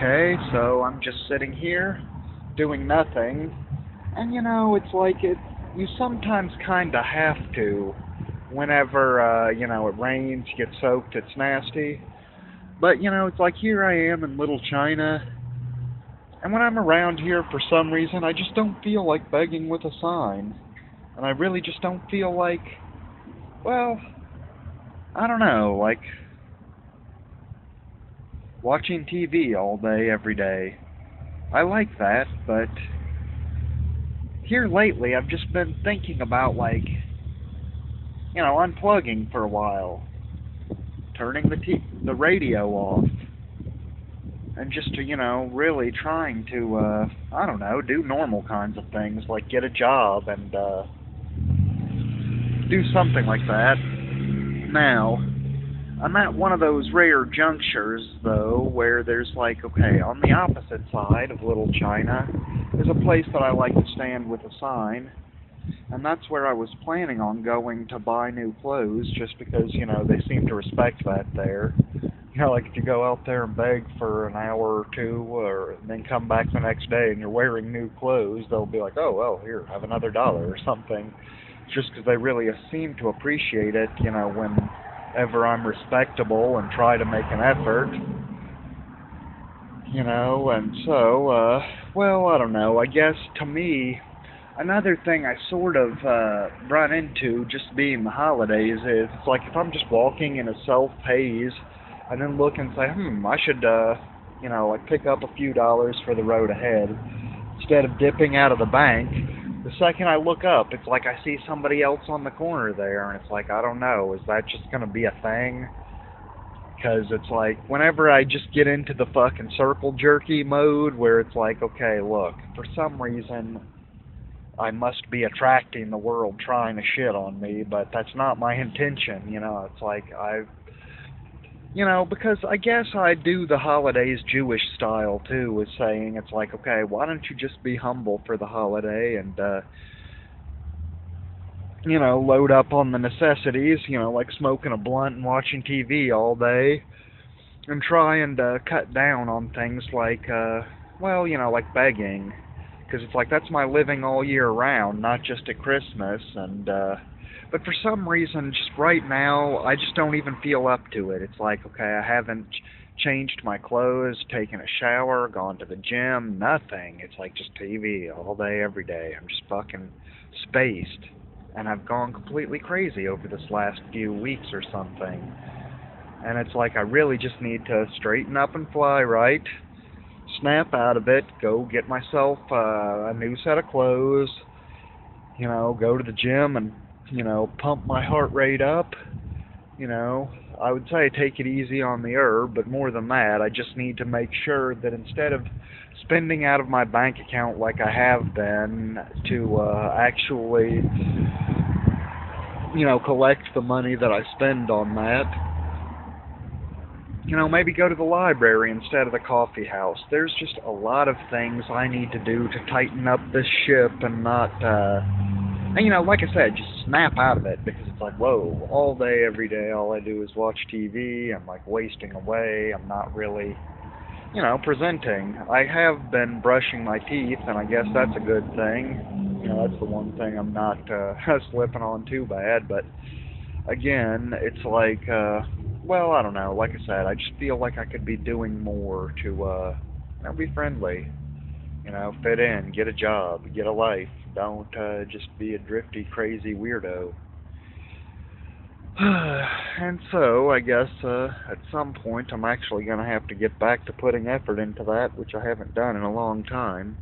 Okay, so I'm just sitting here doing nothing, and it's like you sometimes kind of have to whenever, it rains, you get soaked, it's nasty. But, it's like here I am in Little China, and when I'm around here for some reason, I just don't feel like begging with a sign. And I really just don't feel like, well, I don't know, like watching TV all day, every day. I like that, but here lately I've just been thinking about, like, unplugging for a while, turning the radio off, and just to, really trying to, I don't know, do normal kinds of things, like get a job and, do something like that. Now, I'm at one of those rare junctures, though, where there's like, okay, on the opposite side of Little China is a place that I like to stand with a sign, and that's where I was planning on going to buy new clothes, just because, they seem to respect that there. Like if you go out there and beg for an hour or two, or then come back the next day and you're wearing new clothes, they'll be like, oh, well, here, have another dollar or something, just because they really seem to appreciate it, whenever I'm respectable and try to make an effort, and so, well, I don't know, I guess to me, another thing I sort of run into just being the holidays is, it's like if I'm just walking in a self-haze, and then look and say, I should, like pick up a few dollars for the road ahead, instead of dipping out of the bank, the second I look up, it's like I see somebody else on the corner there, and it's like, I don't know, is that just going to be a thing? Because it's like, whenever I just get into the fucking circle jerky mode, where it's like, okay, look, for some reason, I must be attracting the world trying to shit on me, but that's not my intention, it's like, because I guess I do the holidays Jewish style too, with saying, it's like, okay, why don't you just be humble for the holiday and, load up on the necessities, like smoking a blunt and watching TV all day, and try and cut down on things like, like begging, because it's like, that's my living all year round, not just at Christmas, and, but for some reason, just right now, I just don't even feel up to it. It's like, okay, I haven't changed my clothes, taken a shower, gone to the gym, nothing. It's like just TV all day, every day. I'm just fucking spaced. And I've gone completely crazy over this last few weeks or something. And it's like I really just need to straighten up and fly right, snap out of it, go get myself a new set of clothes, go to the gym and pump my heart rate up, I would say take it easy on the herb, but more than that, I just need to make sure that instead of spending out of my bank account like I have been, to actually, collect the money that I spend on that. Maybe go to the library instead of the coffee house. There's just a lot of things I need to do to tighten up this ship and not, and like I said, just snap out of it, because it's like, whoa, all day, every day, all I do is watch TV. I'm like wasting away. I'm not really, presenting. I have been brushing my teeth, and I guess that's a good thing. That's the one thing I'm not slipping on too bad. But again, it's like, well, I don't know. Like I said, I just feel like I could be doing more to, be friendly. Fit in, get a job, get a life. Don't just be a drifty, crazy weirdo. And so, I guess at some point I'm actually going to have to get back to putting effort into that, which I haven't done in a long time.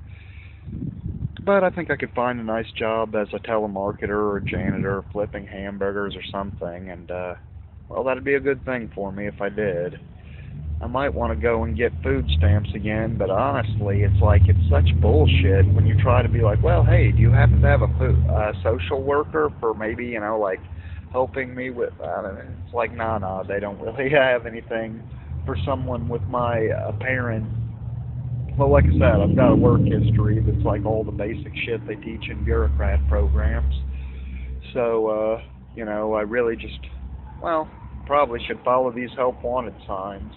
But I think I could find a nice job as a telemarketer or a janitor, flipping hamburgers or something, and, well, that'd be a good thing for me if I did. I might want to go and get food stamps again, but honestly, it's like, it's such bullshit when you try to be like, well, hey, do you happen to have a social worker for maybe, like, helping me with, I don't know, it's like, nah, they don't really have anything for someone with my apparent, well, like I said, I've got a work history that's like all the basic shit they teach in bureaucrat programs, so, I really just, well, probably should follow these help wanted signs.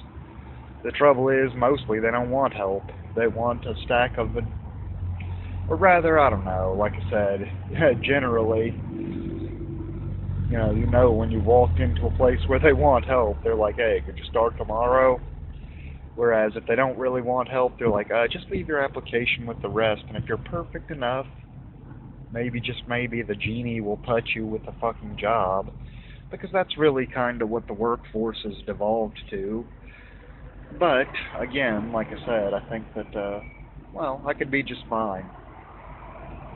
The trouble is, mostly they don't want help. They want a stack of it, or rather, I don't know, like I said, generally, you know when you walked into a place where they want help, they're like, hey, could you start tomorrow? Whereas if they don't really want help, they're like, just leave your application with the rest, and if you're perfect enough, maybe, just maybe, the genie will put you with a fucking job. Because that's really kind of what the workforce has devolved to. But, again, like I said, I think that, well, I could be just fine.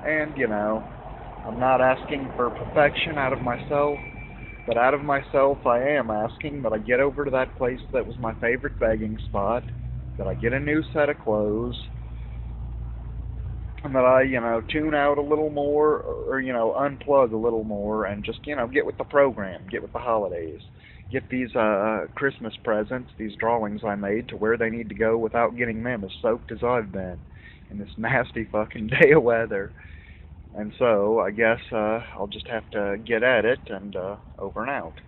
And, I'm not asking for perfection out of myself, but out of myself I am asking that I get over to that place that was my favorite begging spot, that I get a new set of clothes, and that I, tune out a little more, or, unplug a little more, and just, get with the program, get with the holidays. Get these Christmas presents, these drawings I made, to where they need to go without getting them as soaked as I've been in this nasty fucking day of weather. And so, I guess I'll just have to get at it, and over and out.